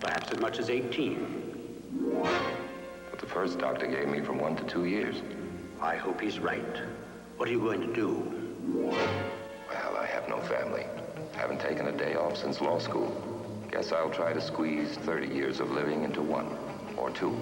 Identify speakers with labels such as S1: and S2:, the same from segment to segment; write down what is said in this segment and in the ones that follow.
S1: perhaps as much as 18.
S2: But the first doctor gave me from 1 to 2 years.
S1: I hope he's right. What are you going to do?
S2: Well, I have no family. Haven't taken a day off since law school. Guess I'll try to squeeze 30 years of living into 1 or 2.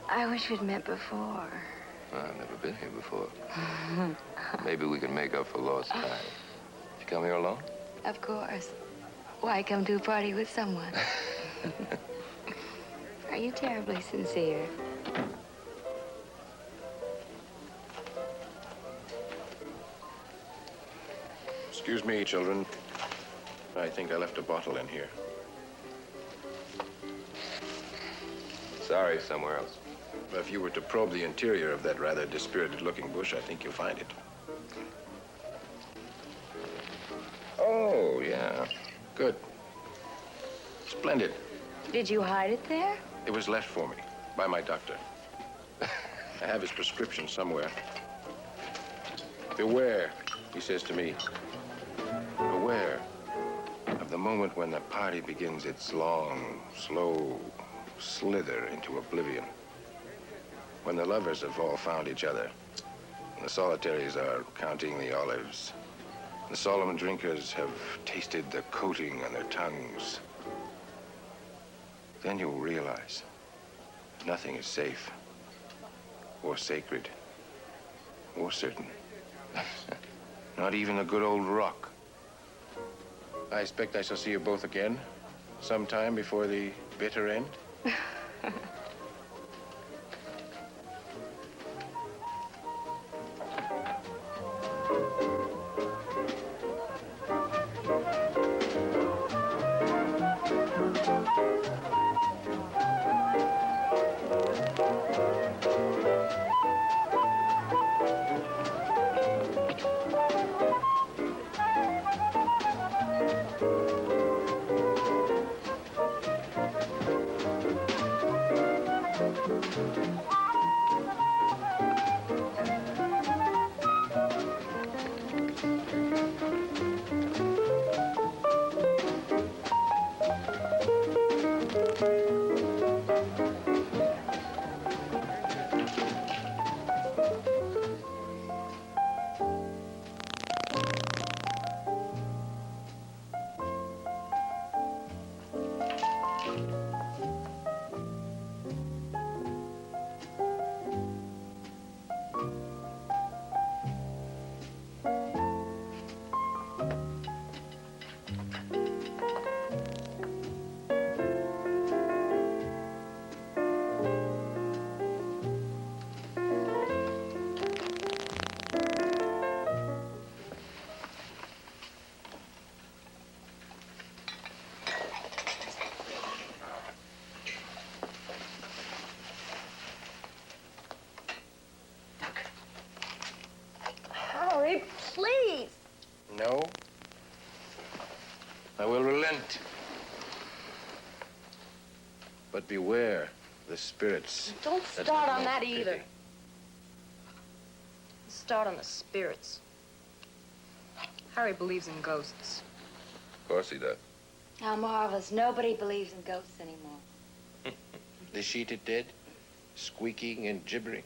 S3: I wish we'd met before.
S2: Well, I've never been here before. Maybe we can make up for lost time. Did you come here alone?
S3: Of course. Why come to a party with someone? Are you terribly sincere?
S4: Excuse me, children. I think I left a bottle in here.
S2: Sorry, somewhere else.
S4: If you were to probe the interior of that rather dispirited-looking bush, I think you'll find it.
S2: Oh, yeah.
S4: Good. Splendid.
S3: Did you hide it there?
S4: It was left for me by my doctor. I have his prescription somewhere. Beware, he says to me. Beware of the moment when the party begins its long, slow slither into oblivion. When the lovers have all found each other, and the solitaries are counting the olives, the solemn drinkers have tasted the coating on their tongues, then you'll realize nothing is safe, or sacred, or certain. Not even the good old rock. I expect I shall see you both again, sometime before the bitter end.
S3: Please.
S4: No. I will relent. But beware the spirits.
S5: Don't start on that either. Start on the spirits. Harry believes in ghosts.
S2: Of course he does.
S3: How marvelous. Nobody believes in ghosts anymore.
S4: The sheeted dead, squeaking and gibbering.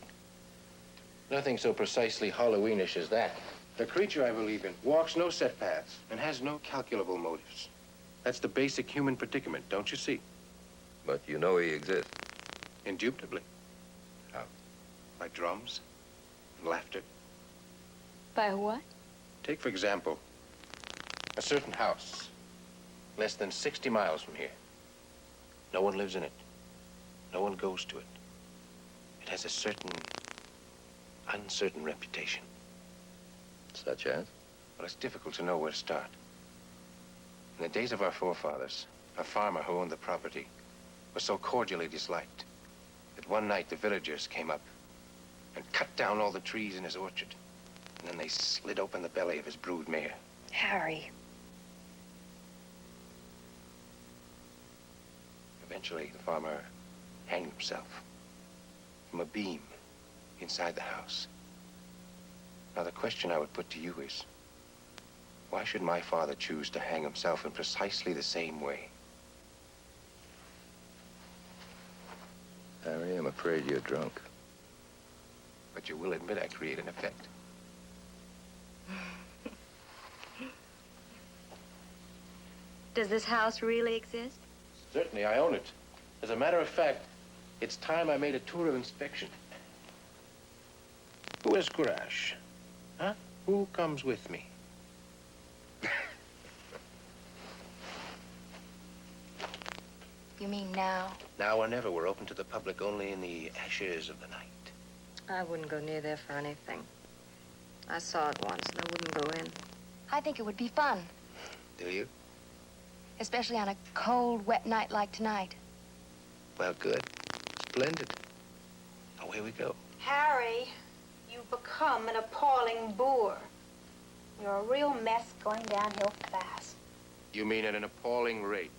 S4: Nothing so precisely Halloweenish as that. The creature I believe in walks no set paths and has no calculable motives. That's the basic human predicament, don't you see?
S2: But you know he exists.
S4: Indubitably.
S2: How?
S4: By drums and laughter.
S3: By what?
S4: Take, for example, a certain house less than 60 miles from here. No one lives in it. No one goes to it. It has a certain uncertain reputation.
S2: Such as?
S4: Well, it's difficult to know where to start. In the days of our forefathers, a farmer who owned the property was so cordially disliked that one night the villagers came up and cut down all the trees in his orchard. And then they slid open the belly of his brood mare.
S3: Harry.
S4: Eventually, the farmer hanged himself from a beam inside the house. Now, the question I would put to you is, why should my father choose to hang himself in precisely the same way?
S2: Harry, I'm afraid you're drunk.
S4: But you will admit I create an effect.
S3: Does this house really exist?
S4: Certainly, I own it. As a matter of fact, it's time I made a tour of inspection. Who has courage? Huh? Who comes with me?
S3: You mean now?
S4: Now or never. We're open to the public only in the ashes of the night.
S5: I wouldn't go near there for anything. I saw it once, and I wouldn't go in.
S3: I think it would be fun,
S4: Do you?
S3: especially on a cold, wet night like tonight.
S4: Well, good. Splendid. Away we go.
S6: Harry, you've become an appalling boor. You're a real mess going downhill fast.
S4: You mean at an appalling rate?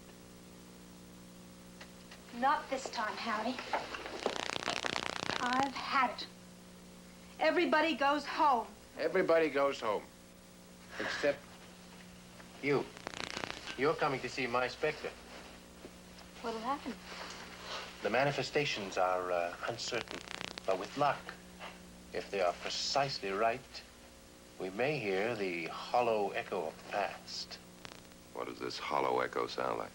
S6: Not this time, Harry. I've had it. Everybody goes home.
S4: Everybody goes home. Except you. You're coming to see my specter.
S3: What'll happen?
S4: The manifestations are uncertain, but with luck, if they are precisely right, we may hear the hollow echo of the past.
S2: What does this hollow echo sound like?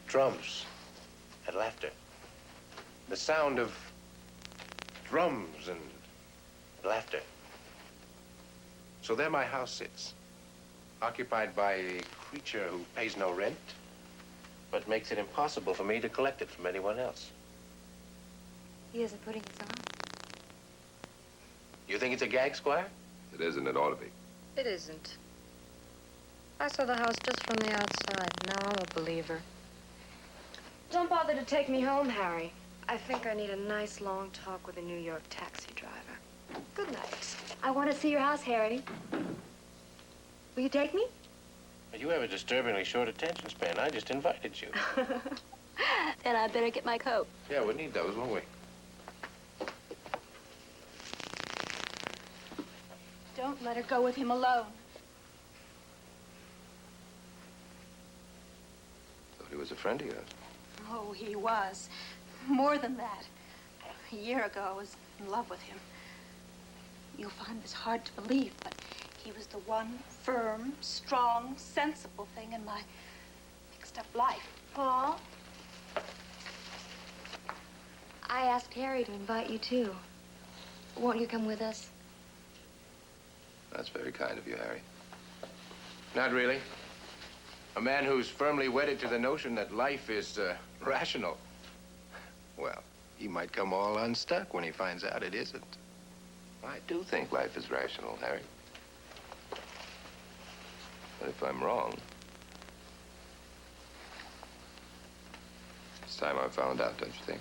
S4: Drums and laughter. The sound of drums and laughter. So there my house sits, occupied by a creature who pays no rent, but makes it impossible for me to collect it from anyone else.
S3: He isn't putting this on.
S4: You think it's a gag, Squire?
S2: It isn't, it ought to be.
S5: It isn't. I saw the house just from the outside. Now I'm a believer. Don't bother to take me home, Harry. I think I need a nice long talk with a New York taxi driver. Good night.
S3: I want to see your house, Harry. Will you take me?
S4: You have a disturbingly short attention span. I just invited you.
S3: Then I better get my coat.
S4: Yeah, we need those, won't we?
S6: Don't let her go with him alone.
S2: Thought he was a friend of yours.
S6: Oh, he was. More than that. A year ago, I was in love with him. You'll find this hard to believe, but he was the one firm, strong, sensible thing in my mixed-up life.
S3: Paul? I asked Harry to invite you, too. Won't you come with us?
S2: That's very kind of you, Harry.
S4: Not really. A man who's firmly wedded to the notion that life is rational. Well, he might come all unstuck when he finds out it isn't.
S2: I do think life is rational, Harry. But if I'm wrong, it's time I found out, don't you think?